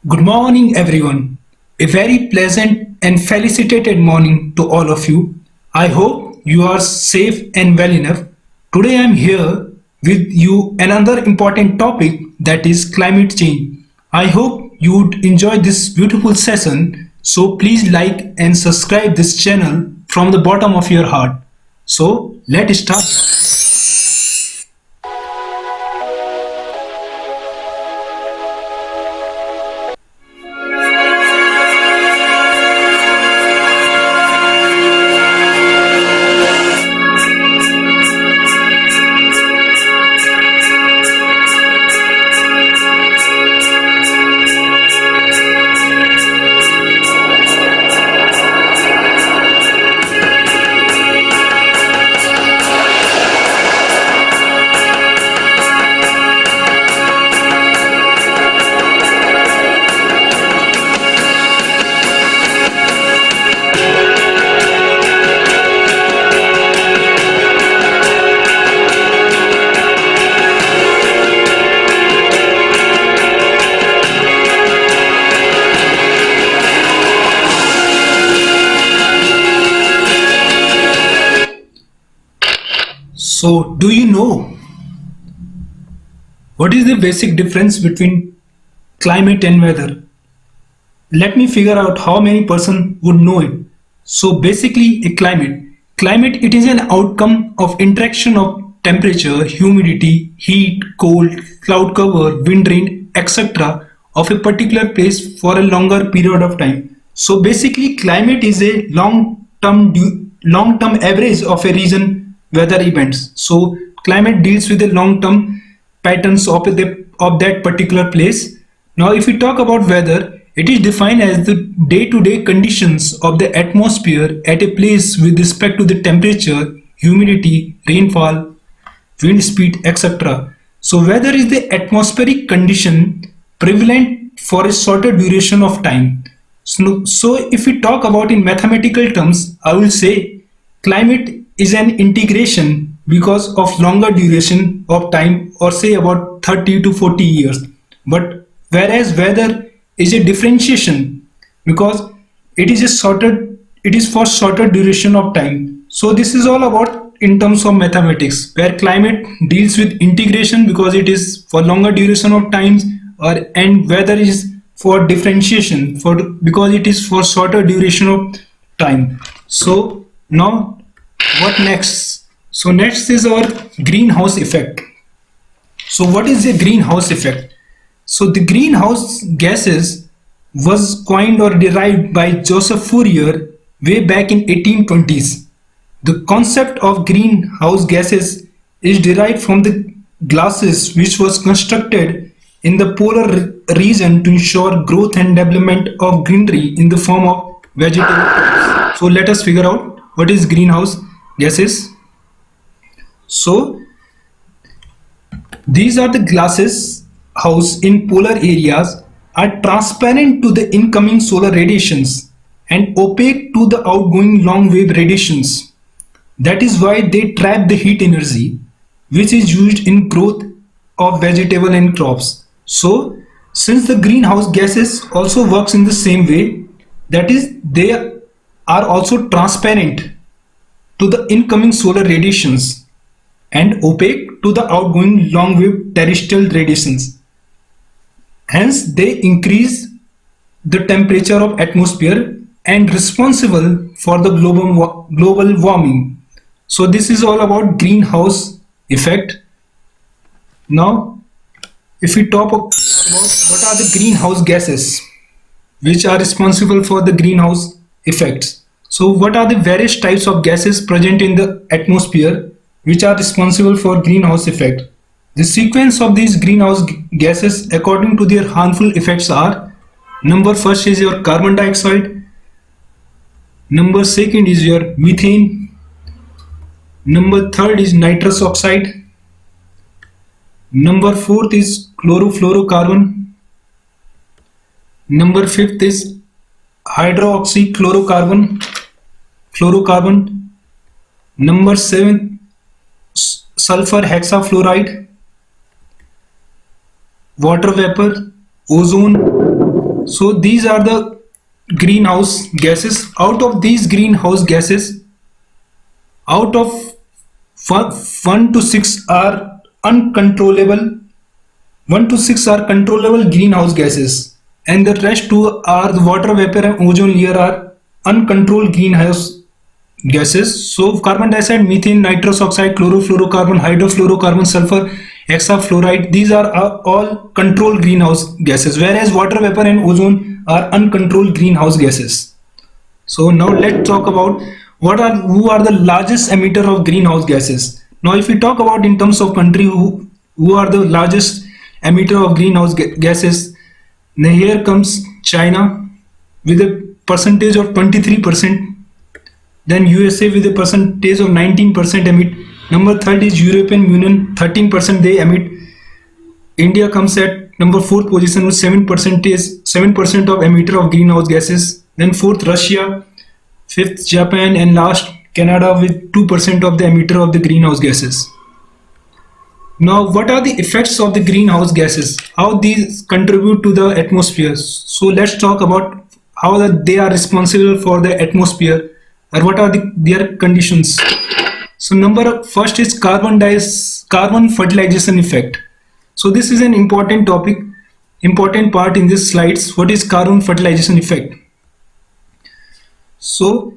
Good morning, everyone. A very pleasant and felicitated morning to all of you. I hope you are safe and well enough. Today I am here with you another important topic, that is climate change. I hope you would enjoy this beautiful session. So please like and subscribe this channel from the bottom of your heart. So let's start. So, do you know what is the basic difference between climate and weather? Let me figure out how many person would know it. So basically a climate it is an outcome of interaction of temperature, humidity, heat, cold, cloud cover, wind rain, etc. of a particular place for a longer period of time. So basically climate is a long term average of a region weather events. So climate deals with the long term patterns of that particular place. Now, if we talk about weather, it is defined as the day-to-day conditions of the atmosphere at a place with respect to the temperature, humidity, rainfall, wind speed, etc. So, weather is the atmospheric condition prevalent for a shorter duration of time. So if we talk about in mathematical terms, I will say climate is an integration because of longer duration of time, or say about 30 to 40 years. But whereas weather is a differentiation because it is for shorter duration of time. So this is all about in terms of mathematics, where climate deals with integration because it is for longer duration of times, or and weather is for differentiation for because it is for shorter duration of time. So now what next? So next is our greenhouse effect. So what is a greenhouse effect? So the greenhouse gases was coined or derived by Joseph Fourier way back in 1820s. The concept of greenhouse gases is derived from the glasses which was constructed in the polar region to ensure growth and development of greenery in the form of vegetable crops. So let us figure out what is greenhouse gases. So these are the glasses house in polar areas are transparent to the incoming solar radiations and opaque to the outgoing long wave radiations. That is why they trap the heat energy which is used in growth of vegetable and crops. So since the greenhouse gases also works in the same way, that is they are also transparent to the incoming solar radiations and opaque to the outgoing long wave terrestrial radiations. Hence they increase the temperature of atmosphere and responsible for the global warming. So this is all about greenhouse effect. Now if we talk about what are the greenhouse gases which are responsible for the greenhouse effects. So what are the various types of gases present in the atmosphere which are responsible for greenhouse effect? The sequence of these greenhouse gases according to their harmful effects are: number first is your carbon dioxide, number second is your methane, number third is nitrous oxide, number fourth is chlorofluorocarbon, number fifth is fluorocarbon. Number 7, sulfur hexafluoride, water vapor, ozone, So these are the greenhouse gases. Out of these greenhouse gases, out of 1 to 6 are uncontrollable. 1 to 6 are controllable greenhouse gases, and the rest 2 are the water vapor and ozone layer are uncontrolled greenhouse gases. So carbon dioxide, methane, nitrous oxide, chlorofluorocarbon, hydrofluorocarbon, sulfur, hexafluoride, these are all controlled greenhouse gases, whereas water vapor and ozone are uncontrolled greenhouse gases. So now let's talk about who are the largest emitter of greenhouse gases. Now if we talk about in terms of country who are the largest emitter of greenhouse gases, now here comes China with a percentage of 23%. Then USA with a percentage of 19% emit. Number third is European Union, 13% they emit. India comes at number 4th position with 7% of emitter of greenhouse gases. Then fourth Russia, fifth Japan, and last Canada with 2% of the emitter of the greenhouse gases. Now what are the effects of the greenhouse gases? How these contribute to the atmosphere? So let's talk about how they are responsible for the atmosphere, or what are their conditions. So first is carbon fertilization effect. So this is an important topic, important part in this slides. What is carbon fertilization effect? So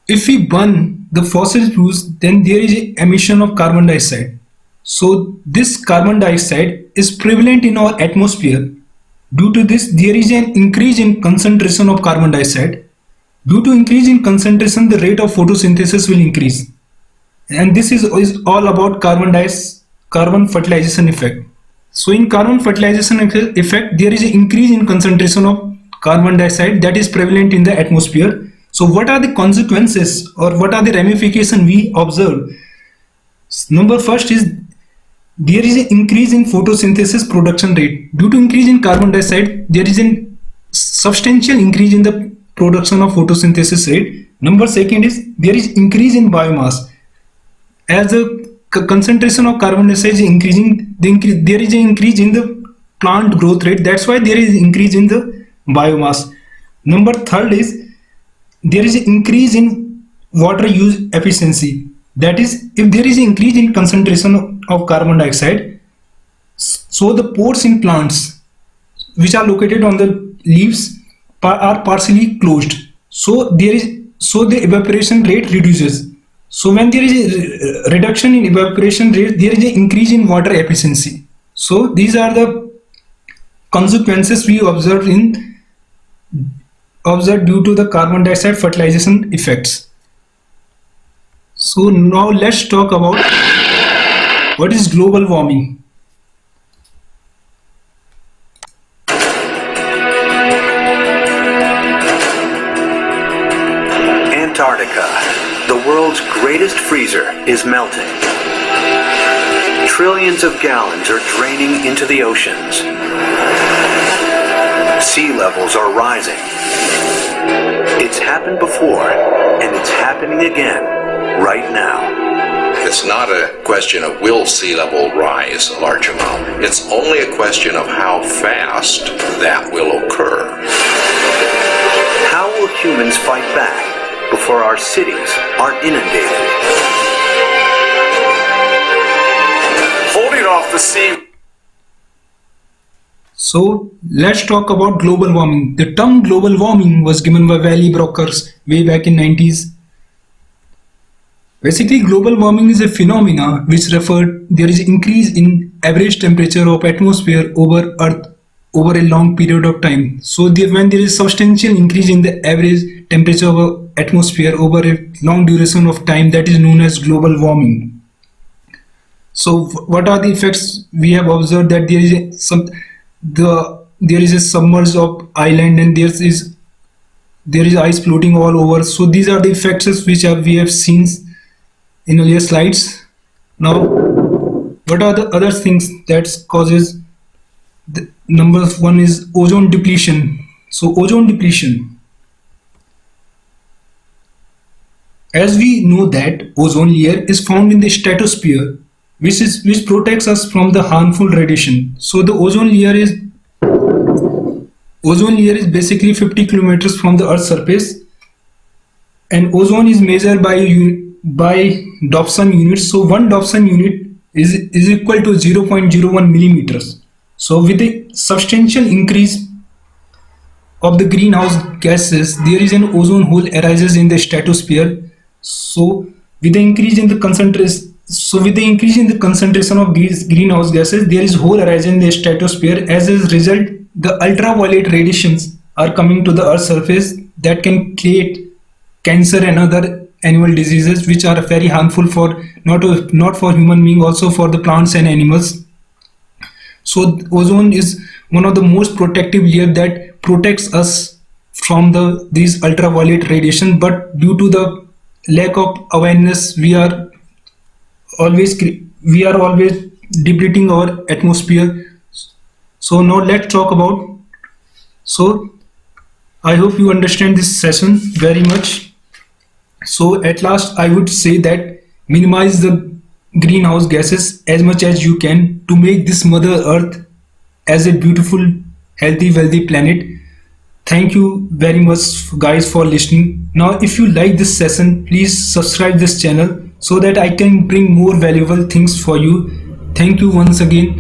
if we burn the fossil fuels, then there is an emission of carbon dioxide. So this carbon dioxide is prevalent in our atmosphere. Due to this, there is an increase in concentration of carbon dioxide. Due to increase in concentration, the rate of photosynthesis will increase. And this is all about carbon fertilization effect. So in carbon fertilization effect, there is an increase in concentration of carbon dioxide that is prevalent in the atmosphere. So what are the consequences or what are the ramifications we observe? Number first is there is an increase in photosynthesis production rate. Due to increase in carbon dioxide, there is a substantial increase in the production of photosynthesis rate. Number second is there is increase in biomass. As the concentration of carbon dioxide is increasing, there is an increase in the plant growth rate. That's why there is increase in the biomass. Number third is there is an increase in water use efficiency. That is, if there is an increase in concentration of carbon dioxide, so the pores in plants which are located on the leaves are partially closed. So the evaporation rate reduces. So when there is a reduction in evaporation rate, there is an increase in water efficiency. So these are the consequences we observed due to the carbon dioxide fertilization effects. So now let's talk about what is global warming. Antarctica, the world's greatest freezer, is melting. Trillions of gallons are draining into the oceans. Sea levels are rising. It's happened before, and it's happening again right now. It's not a question of will sea level rise a large amount. It's only a question of how fast that will occur. How will humans fight back before our cities are inundated? Holding off the sea. So let's talk about global warming. The term global warming was given by Wally Brokers way back in 90s. Basically, global warming is a phenomena which referred there is increase in average temperature of atmosphere over Earth over a long period of time. So when there is substantial increase in the average temperature of atmosphere over a long duration of time, that is known as global warming. So what are the effects we have observed? That there is a submerged of island, and there is ice floating all over. So these are the effects which we have seen in earlier slides. Now, what are the other things that causes? Number one is ozone depletion. So ozone depletion. As we know that ozone layer is found in the stratosphere, which protects us from the harmful radiation. So the ozone layer Ozone layer is basically 50 kilometers from the Earth's surface, and ozone is measured by Dobson units. So one Dobson unit is equal to 0.01 millimeters. So with a substantial increase of the greenhouse gases, there is an ozone hole arises in the stratosphere. So with the increase in the concentration of these greenhouse gases, there is hole arising in the stratosphere. As a result, the ultraviolet radiations are coming to the Earth's surface that can create cancer and other animal diseases, which are very harmful for not for human being, also for the plants and animals. So ozone is one of the most protective layer that protects us from these ultraviolet radiation. But due to the lack of awareness, we are always depleting our atmosphere. So now let's talk about. So I hope you understand this session very much. So at last, I would say that minimize the greenhouse gases as much as you can to make this Mother Earth as a beautiful, healthy, wealthy planet. Thank you very much, guys, for listening. Now, if you like this session, please subscribe this channel so that I can bring more valuable things for you. Thank you once again.